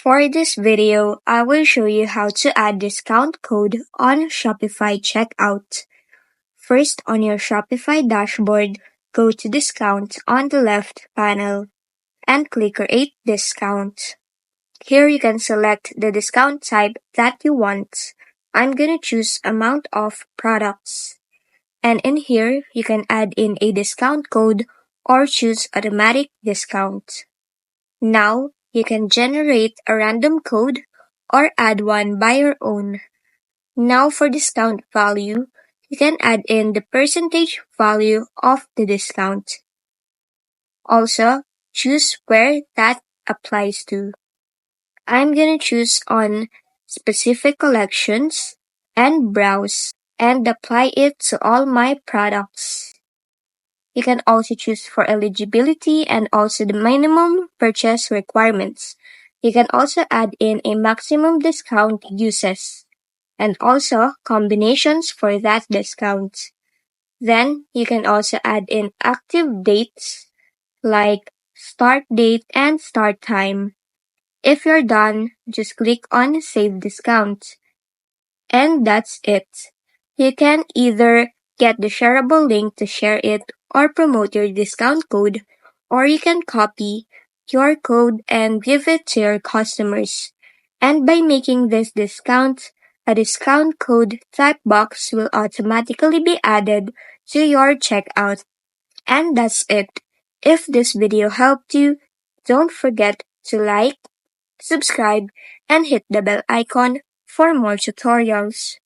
For this video, I will show you how to add discount code on Shopify checkout. First, on your Shopify dashboard, go to Discount on the left panel and click Create Discount. Here you can select the discount type that you want. I'm gonna choose Amount of Products. And in here, you can add in a discount code or choose Automatic Discount. Now, you can generate a random code or add one by your own. Now for discount value, you can add in the percentage value of the discount. Also, choose where that applies to. I'm gonna choose on specific collections and browse and apply it to all my products. You can also choose for eligibility and also the minimum purchase requirements. You can also add in a maximum discount uses and also combinations for that discount. Then you can also add in active dates like start date and start time. If you're done, just click on Save Discount. And that's it. You can either get the shareable link to share it or promote your discount code, or you can copy your code and give it to your customers. And by making this discount, a discount code type box will automatically be added to your checkout. And that's it. If this video helped you, don't forget to like, subscribe, and hit the bell icon for more tutorials.